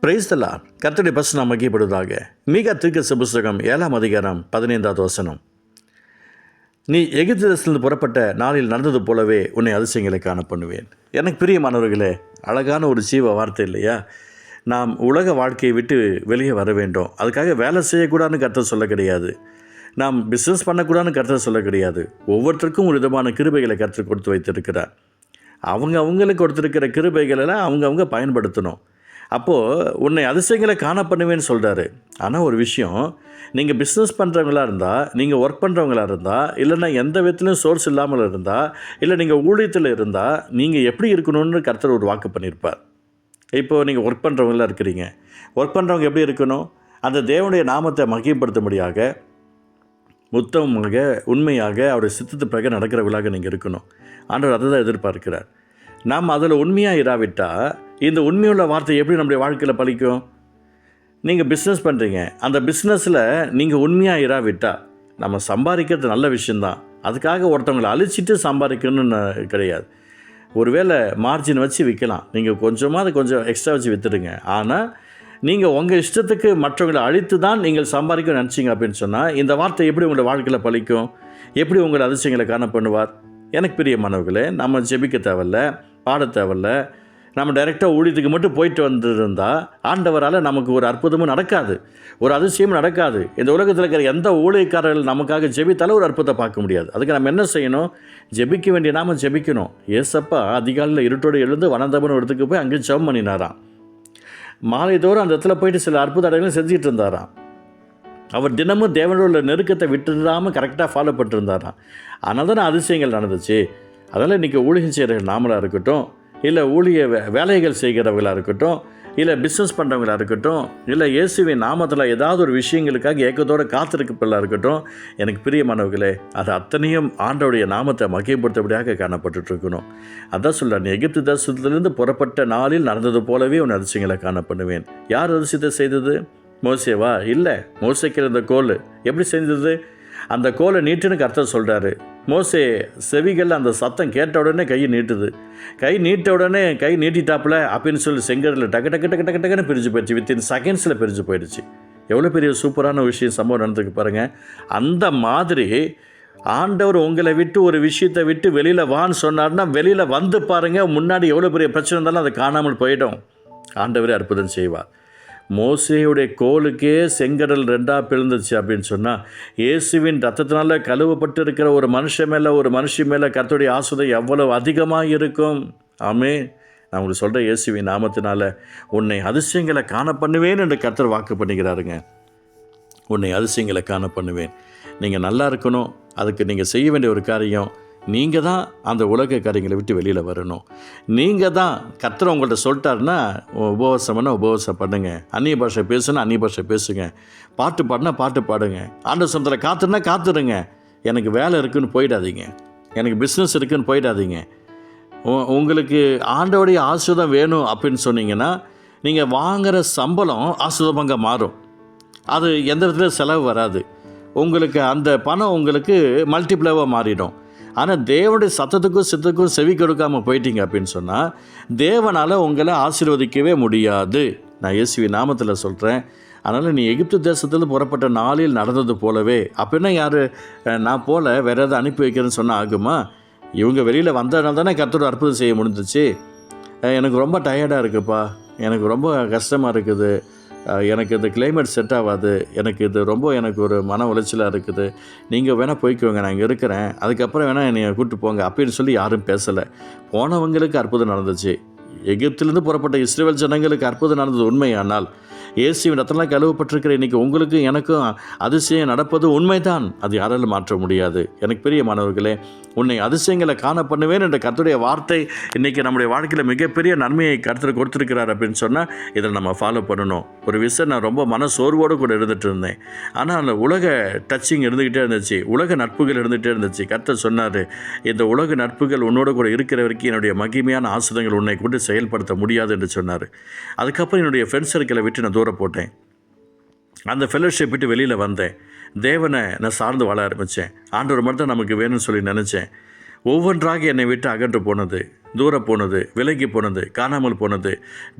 Praise the Lord. கர்த்தருடைய பரிசுத்த நாமம் மகிமைப்படுவதாக. மீகா தீர்க்கதரிசி புஸ்தகம் 7ஆம் அதிகாரம் 15வது வசனம். நீ எகிப்து தேசத்திலிருந்து புறப்பட்ட நாளில் நடந்தது போலவே உன்னை அதிசயங்களை காண பண்ணுவேன். எனக்கு பிரியமானவர்களே, அழகான ஒரு ஜீவ வார்த்தை இல்லையா? நாம் உலக வாழ்க்கையை விட்டு வெளியே வர வேண்டும். அதுக்காக வேலை செய்யக்கூடாதுன்னு கர்த்தர் சொல்ல கிடையாது. நாம் பிஸ்னஸ் பண்ணக்கூடாதுன்னு கர்த்தர் சொல்ல கிடையாது. ஒவ்வொருத்தருக்கும் ஒரு விதமான கிருபைகளை கர்த்தர் கொடுத்து வைத்திருக்கிறார். அவங்களுக்கு கொடுத்துருக்கிற கிருபைகளெல்லாம் அவங்கவுங்க பயன்படுத்தணும். அப்போது உன்னை அதிசயங்களை காண பண்ணுவேன்னு சொல்கிறாரு. ஆனால் ஒரு விஷயம், நீங்கள் பிஸ்னஸ் பண்ணுறவங்களா இருந்தால், நீங்கள் ஒர்க் பண்ணுறவங்களா இருந்தால், இல்லைன்னா எந்த விதத்துலையும் சோர்ஸ் இல்லாமல் இருந்தால், இல்லை நீங்கள் ஊழியத்தில் இருந்தால், நீங்கள் எப்படி இருக்கணும்னு கர்த்தர் ஒரு வாக்கு பண்ணியிருப்பார். இப்போது நீங்கள் ஒர்க் பண்ணுறவங்களா இருக்கிறீங்க. ஒர்க் பண்ணுறவங்க எப்படி இருக்கணும்? அந்த தேவனுடைய நாமத்தை மகிமைப்படுத்தும்படியாக, உத்தமமாக, உண்மையாக, அவருடைய சித்தத்து பிரகாரம் நடக்கிறவர்களாக நீங்கள் இருக்கணும். ஆண்டவர் அதை தான் எதிர்பார்க்கிறார். நாம் அதில் உண்மையாக இராவிட்டால், இந்த உண்மையுள்ள வார்த்தை எப்படி நம்முடைய வாழ்க்கையில் பலிக்கும்? நீங்கள் பிஸ்னஸ் பண்ணுறீங்க, அந்த பிஸ்னஸில் நீங்கள் உண்மையாக இராவிட்டால், நம்ம சம்பாதிக்கிறது நல்ல விஷயந்தான். அதுக்காக ஒருத்தவங்களை அழிச்சிட்டு சம்பாதிக்கணும்னு கிடையாது. ஒருவேளை மார்ஜின் வச்சு விற்கலாம், நீங்கள் கொஞ்சம் எக்ஸ்ட்ரா வச்சு விற்றுடுங்க. ஆனால் நீங்கள் உங்கள் இஷ்டத்துக்கு மற்றவங்களை அழித்து தான் நீங்கள் சம்பாதிக்க நினச்சிங்க அப்படின்னு சொன்னால், இந்த வார்த்தை எப்படி உங்களோட வாழ்க்கையில் பலிக்கும்? எப்படி உங்களை அதிசயங்களை காண பண்ணுவார்? எனக்கு பிரியமானவர்களே, நம்ம ஜெபிக்க தேவையில்ல, பாட தேவையில்ல. நம்ம டைரெக்டாக ஊழியத்துக்கு மட்டும் போயிட்டு வந்துருந்தால் ஆண்டவரால் நமக்கு ஒரு அற்புதமும் நடக்காது, ஒரு அதிசயமும் நடக்காது. இந்த உலகத்தில் இருக்கிற எந்த ஊழியக்காரர்கள் நமக்காக ஜெபித்தாலும் ஒரு அற்புதத்தை பார்க்க முடியாது. அதுக்கு நம்ம என்ன செய்யணும்? ஜெபிக்க வேண்டிய நாம ஜெபிக்கணும். ஏசப்பா அதிகாலையில் இருட்டோடு எழுந்து வனந்தபன் இடத்துக்கு போய் அங்கே ஜெபம் பண்ணினாராம். மாலை தோறும் அந்த இடத்துல போயிட்டு சில அற்புத அடையாளங்களும் செஞ்சுட்டு இருந்தாராம். அவர் தினமும் தேவனோட நெருக்கத்தை விட்டுடாமல் கரெக்டாக ஃபாலோ பண்ணிருந்தாராம். அதனால தான் அதிசயங்கள் நடந்துச்சு. அதனால் இன்றைக்கி ஊழியம் செய்கிற நாமளாக இருக்கட்டும், இல்லை ஊழிய வேலைகள் செய்கிறவங்களாக இருக்கட்டும், இல்லை பிஸ்னஸ் பண்ணுறவங்களாக இருக்கட்டும், இல்லை இயேசுவின் நாமத்தில் ஏதாவது ஒரு விஷயங்களுக்காக ஏக்கத்தோடு காத்திருக்கப்பெல்லாம் இருக்கட்டும், எனக்கு பிரியமானவர்களே, அது அத்தனையும் ஆண்டவருடைய நாமத்தை மகிமைப்படுத்தபடியாக காணப்பட்டுருக்கணும். அதான் சொல்கிறேன், எகிப்து தேசத்திலிருந்து புறப்பட்ட நாளில் நடந்தது போலவே உன் அதிசயங்களை காண பண்ணுவேன். யார் அதிசயத்தை செய்தது? மோசேவா? இல்லை, மோசேக்கு இருந்த கோல் எப்படி செஞ்சது? அந்த கோலை நீட்டுன்னு கர்த்தர் சொல்கிறாரு. மோசே செவிகளில் அந்த சத்தம் கேட்ட உடனே கையை நீட்டுது. கை நீட்ட உடனே கை நீட்டிட்டாப்புல அப்படின்னு சொல்லி செங்கரில் டக்குன்னு பிரிஞ்சு போயிடுச்சு. வித்தின் செகண்ட்ஸில் பிரிஞ்சு போயிடுச்சு. எவ்வளோ பெரிய சூப்பரான விஷயம் சம்பவம் நடந்துக்கு பாருங்கள். அந்த மாதிரி ஆண்டவர் உங்களை விட்டு ஒரு விஷயத்தை விட்டு வெளியில் வான்னு சொன்னார்னா வெளியில் வந்து பாருங்கள். முன்னாடி எவ்வளோ பெரிய பிரச்சனை இருந்தாலும் அதை காணாமல் போயிடும். ஆண்டவரே அற்புதம் செய்வார். மோசேயுடைய கோலுக்கே செங்கடல் ரெண்டாக பிளந்துச்சு அப்படின்னு சொன்னால், இயேசுவின் ரத்தத்தினால கழுவப்பட்டு இருக்கிற ஒரு மனுஷன் மேலே ஒரு மனுஷி மேலே கர்த்தருடைய ஆசீர்வாதம் எவ்வளவு அதிகமாக இருக்கும். ஆமென். நான் உங்களுக்கு சொல்கிறேன், இயேசுவின் நாமத்தினால உன்னை அதிசயங்களை காண பண்ணுவேன் என்று கர்த்தர் வாக்கு பண்ணுகிறாருங்க. உன்னை அதிசயங்களை காண பண்ணுவேன். நீங்கள் நல்லா இருக்கணும். அதுக்கு நீங்கள் செய்ய வேண்டிய ஒரு காரியம், நீங்கள் தான் அந்த உலக காரியங்களை விட்டு வெளியில் வரணும். நீங்கள் தான் கர்த்தர் உங்கள்கிட்ட சொல்லிட்டாருன்னா உபவாசம்னா உபவாசம் பண்ணுங்க, அந்நிய பாஷை பேசுனா அந்நிய பாஷை பேசுங்க, பாட்டு பாடினா பாட்டு பாடுங்க, ஆண்டவர் சமத்தில் காத்துனா காத்துருங்க. எனக்கு வேலை இருக்குதுன்னு போயிடாதீங்க, எனக்கு பிஸ்னஸ் இருக்குதுன்னு போயிடாதீங்க. உங்களுக்கு ஆண்டவருடைய ஆசீர்வாதம் வேணும் அப்படின்னு சொன்னீங்கன்னா, நீங்கள் வாங்குகிற சம்பளம் ஆசீர்வாதமாக மாறும். அது எந்த விதத்தில் செலவு வராது. உங்களுக்கு அந்த பணம் உங்களுக்கு மல்டிப்ளைவாக மாறிடும். ஆனால் தேவனுடைய சத்தத்துக்கும் சித்தத்துக்கும் செவி கொடுக்காமல் போயிட்டீங்க அப்படின்னு சொன்னால், தேவனால் உங்களை ஆசீர்வதிக்கவே முடியாது. நான் இயேசுவின் நாமத்தில் சொல்கிறேன். அதனால் நீ எகிப்து தேசத்தில் புறப்பட்ட நாளில் நடந்தது போலவே, அப்படின்னா யார்? நான் போல் வேறு எதாவது அனுப்பி வைக்கிறேன்னு சொன்னால் ஆகுமா? இவங்க வெளியில் வந்ததுனால தானே கர்த்தர் அற்புதம் செய்ய முடிஞ்சிச்சு. எனக்கு ரொம்ப டயர்டாக இருக்குப்பா, எனக்கு ரொம்ப கஷ்டமாக இருக்குது, எனக்கு இந்த கிளைமேட் செட் ஆகாது, எனக்கு ஒரு மன உளைச்சலாக இருக்குது, நீங்கள் வேணால் போய்க்குவோங்க, நான் இங்கே இருக்கிறேன், அதுக்கப்புறம் வேணால் என்னை கூப்பிட்டு போங்க அப்படின்னு சொல்லி யாரும் பேசலை. போனவங்களுக்கு அற்புதம் நடந்துச்சு. எகிப்திலிருந்து புறப்பட்ட இஸ்ரவேல் ஜனங்களுக்கு அற்புதம் நடந்தது உண்மையானால், இயேசுவின் ரத்தம்லாம் கழுவப்பட்டிருக்கிற இன்றைக்கி உங்களுக்கும் எனக்கும் அதிசயம் நடப்பது உண்மைதான். அது யாராலும் மாற்ற முடியாது. எனக்கு பிரியமானவர்களே, உன்னை அதிசயங்களை காண பண்ணுவேன் என்ற கர்த்தருடைய வார்த்தை இன்றைக்கி நம்முடைய வாழ்க்கையில் மிகப்பெரிய நன்மையை கர்த்தர் கொடுத்துருக்கிறார் அப்படின்னு சொன்னால், இதில் நம்ம ஃபாலோ பண்ணணும். ஒரு விஷயம், நான் ரொம்ப மனசோர்வோடு கூட இருந்துகிட்டு இருந்தேன். ஆனால் அந்த உலக டச்சிங் இருந்துக்கிட்டே இருந்துச்சு, உலக நட்புகள் இருந்துகிட்டே இருந்துச்சு. கர்த்தர் சொன்னார், இந்த உலக நட்புகள் உன்னோட கூட இருக்கிற வரைக்கும் என்னுடைய மகிமையான ஆசீர்வாதங்கள் உன்னை கொண்டு செயல்படுத்த முடியாது என்று சொன்னார். அதுக்கப்புறம் என்னுடைய ஃப்ரெண்ட்ஸ் சர்க்கிளை விட்டு நான் தூர போட்டேன். அந்த ஃபெலோஷிப் விட்டு வெளியில் வந்தேன். தேவனை நான் சார்ந்து வாழ ஆரம்பித்தேன். ஆண்டவர் மட்டும் நமக்கு வேணும்னு சொல்லி நினச்சேன். ஒவ்வொன்றாக என்னை விட்டு அகன்று போனது. தூர போனது, விலகி போனது, காணாமல் போனது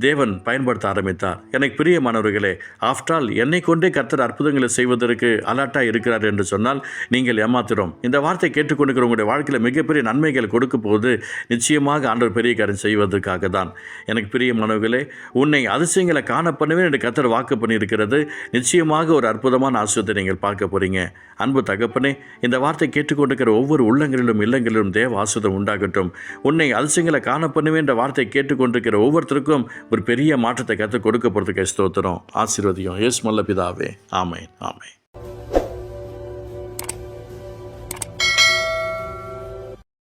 தேவன் பயன்படுத்த ஆரம்பித்தார். எனக்கு பிரியமானவர்களே, ஆஃப்டர் ஆல் என்னை கொண்டே கர்த்தர் அற்புதங்களை செய்வதற்கு அலர்ட்டாக இருக்கிறார் என்று சொன்னால் நீங்கள் ஏமாத்திரோம். இந்த வார்த்தை கேட்டுக்கொண்டிருக்கிற உங்களுடைய வாழ்க்கையில் மிகப்பெரிய நன்மைகள் கொடுக்க போது நிச்சயமாக ஆண்டவர் பெரிய காரியம் செய்வதற்காக தான். எனக்கு பிரியமானவர்களே, உன்னை அதிசயங்களை காண பண்ணுவேன் என்று கர்த்தர் வாக்கு பண்ணியிருக்கிறது. நிச்சயமாக ஒரு அற்புதமான ஆசீர்வாதத்தை நீங்கள் பார்க்க போகிறீங்க. அன்பு தகப்பனே, இந்த வார்த்தை கேட்டுக்கொண்டிருக்கிற ஒவ்வொரு உள்ளங்களிலும் இல்லங்களிலும் தேவ ஆசீர்வாதம் உண்டாகட்டும். உன்னை அதிசயங்களை காண பண்ணுவேன் என்ற வார்த்தை கேட்டுக்கொண்டிருக்கிற ஒவ்வொருத்தருக்கும் ஒரு பெரிய மாற்றத்தை கர்த்தர் கொடுக்க போகிறதுக்கு ஸ்தோத்திரம். ஆசீர்வதியும். இயேசு நல்ல பிதாவே. ஆமென், ஆமென்.